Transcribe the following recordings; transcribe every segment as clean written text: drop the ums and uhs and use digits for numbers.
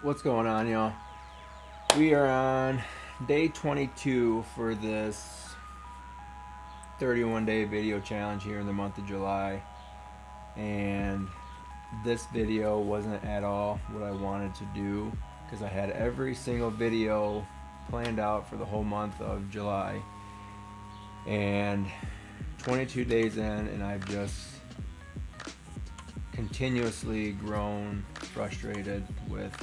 What's going on, y'all? We are on day 22 for this 31-day video challenge here in the month of July, and this video wasn't at all what I wanted to do because I had every single video planned out for the whole month of July, and 22 days in, and I've just continuously grown frustrated with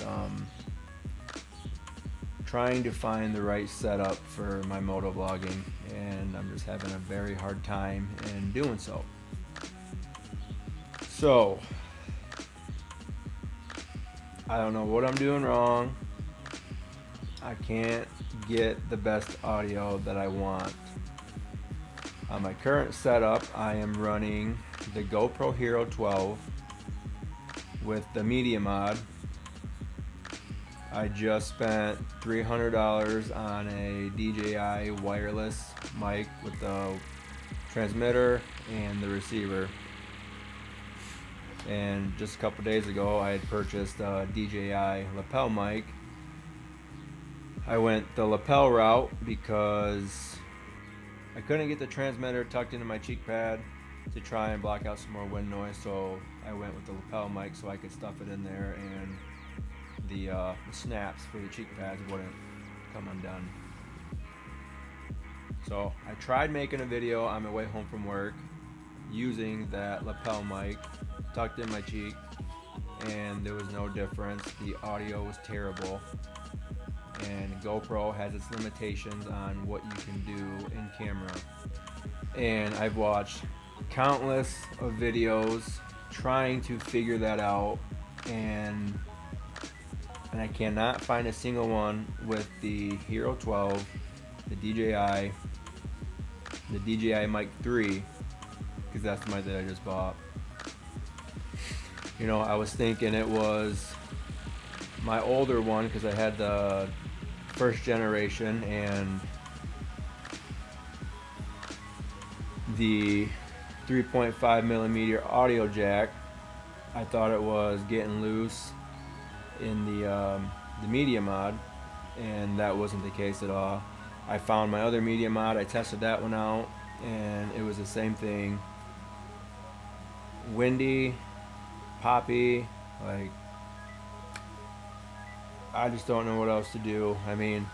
trying to find the right setup for my motovlogging, and I'm just having a very hard time in doing so. So, I don't know what I'm doing wrong. I can't get the best audio that I want. On my current setup, I am running the GoPro Hero 12 with the media mod. I just spent $300 on a DJI wireless mic with the transmitter and the receiver. And just a couple days ago, I had purchased a DJI lapel mic. I went the lapel route because I couldn't get the transmitter tucked into my cheek pad to try and block out some more wind noise, so I went with the lapel mic so I could stuff it in there and the snaps for the cheek pads wouldn't come undone. So I tried making a video on my way home from work using that lapel mic tucked in my cheek, and there was no difference. The audio was terrible, and GoPro has its limitations on what you can do in camera. And I've watched countless of videos trying to figure that out, and I cannot find a single one with the Hero 12, the DJI Mic 3, because that's the mic that I just bought. You know, I was thinking it was my older one because I had the first generation, and the 3.5 millimeter audio jack, I thought it was getting loose in the media mod, and that wasn't the case at all. I found my other media mod, I tested that one out, and it was the same thing. Windy, poppy, like, I just don't know what else to do. I mean,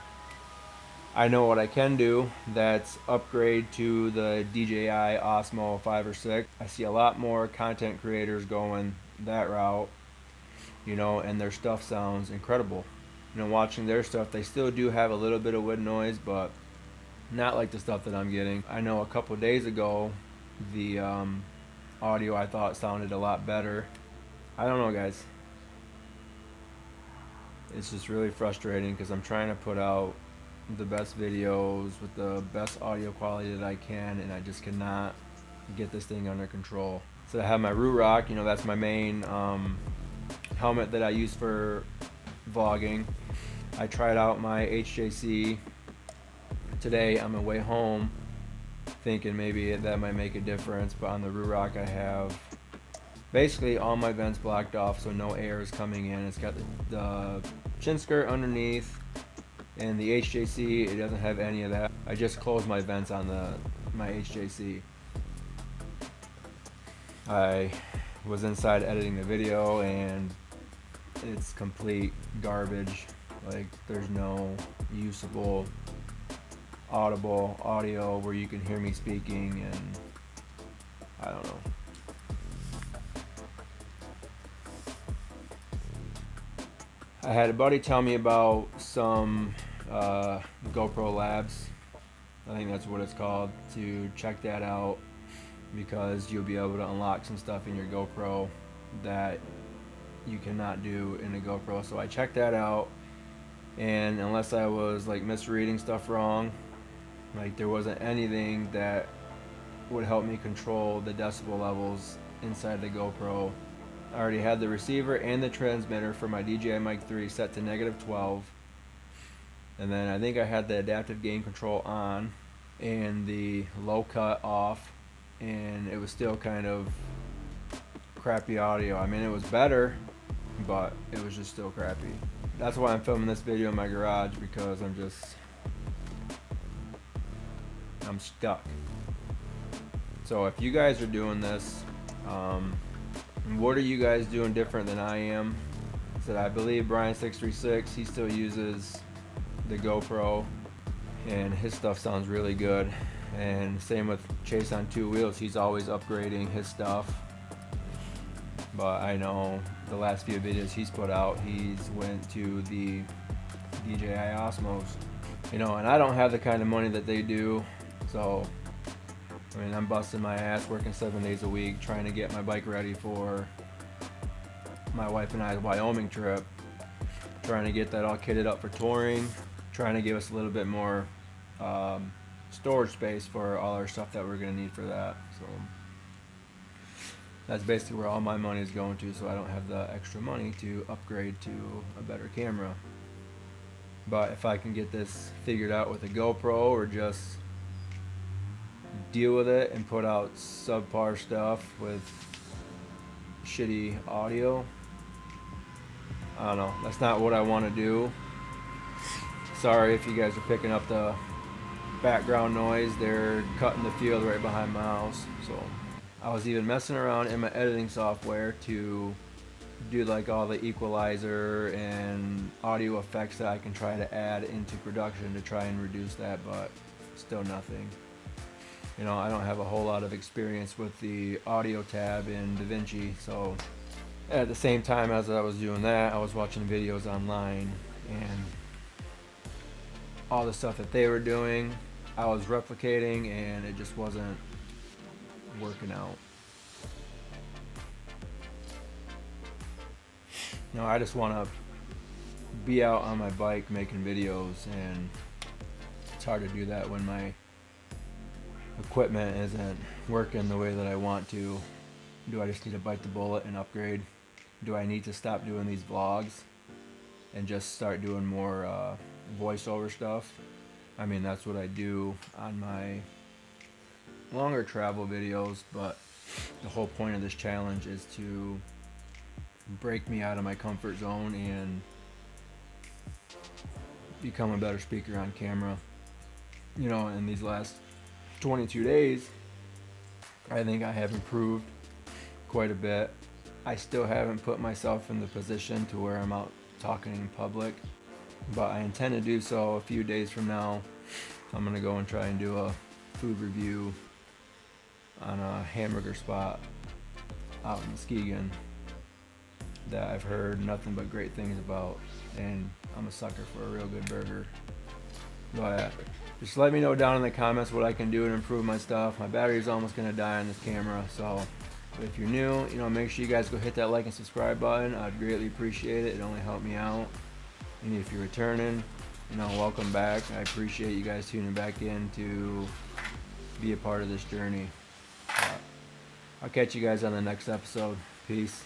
I know what I can do. That's upgrade to the DJI Osmo 5 or 6. I see a lot more content creators going that route, you know, and their stuff sounds incredible. You know, watching their stuff, they still do have a little bit of wind noise, but not like the stuff that I'm getting. I know a couple days ago, the audio I thought sounded a lot better. I don't know, guys. It's just really frustrating because I'm trying to put out the best videos with the best audio quality that I can, and I just cannot get this thing under control. So I have my Root Rock, you know, that's my main helmet that I use for vlogging. I tried out my HJC today on my way home, thinking maybe that might make a difference, but on the Root Rock I have basically all my vents blocked off, so no air is coming in. It's got the chin skirt underneath, and the HJC, it doesn't have any of that. I just closed my vents on my HJC. I was inside editing the video, and it's complete garbage. Like, there's no usable audible audio where you can hear me speaking, and I don't know. I had a buddy tell me about some GoPro Labs, I think that's what it's called, to check that out, because you'll be able to unlock some stuff in your GoPro that you cannot do in a GoPro. So I checked that out, and unless I was like misreading stuff wrong, like, there wasn't anything that would help me control the decibel levels inside the GoPro. I already had the receiver and the transmitter for my DJI Mic 3 set to -12, and then I think I had the adaptive gain control on and the low cut off, and it was still kind of crappy audio. I mean, it was better but it was just still crappy. That's why I'm filming this video in my garage, because I'm stuck. So if you guys are doing this, what are you guys doing different than I am? So I believe Brian636, he still uses the GoPro, and his stuff sounds really good. And same with Chase on Two Wheels, he's always upgrading his stuff. But I know the last few videos he's put out, he's went to the DJI Osmos, and I don't have the kind of money that they do. So I mean, I'm busting my ass working 7 days a week trying to get my bike ready for my wife and I's Wyoming trip, trying to get that all kitted up for touring, trying to give us a little bit more storage space for all our stuff that we're going to need for that. So that's basically where all my money is going to, so I don't have the extra money to upgrade to a better camera. But if I can get this figured out with a GoPro, or just deal with it and put out subpar stuff with shitty audio, I don't know, that's not what I want to do. Sorry if you guys are picking up the background noise, they're cutting the field right behind my house. So I was even messing around in my editing software to do like all the equalizer and audio effects that I can try to add into production to try and reduce that, but still nothing. I don't have a whole lot of experience with the audio tab in DaVinci, so at the same time as I was doing that, I was watching videos online, and all the stuff that they were doing I was replicating, and it just wasn't working out. I just want to be out on my bike making videos, and it's hard to do that when my equipment isn't working the way that I want to. Do I just need to bite the bullet and upgrade? Do I need to stop doing these vlogs and just start doing more voiceover stuff? I mean, that's what I do on my longer travel videos, but the whole point of this challenge is to break me out of my comfort zone and become a better speaker on camera. In these last 22 days, I think I have improved quite a bit. I still haven't put myself in the position to where I'm out talking in public, but I intend to do so a few days from now. I'm gonna go and try and do a food review on a hamburger spot out in Muskegon that I've heard nothing but great things about, and I'm a sucker for a real good burger. But just let me know down in the comments what I can do to improve my stuff. My battery's almost gonna die on this camera, so if you're new, make sure you guys go hit that like and subscribe button. I'd greatly appreciate it. It only helped me out. And if you're returning, welcome back. I appreciate you guys tuning back in to be a part of this journey. I'll catch you guys on the next episode. Peace.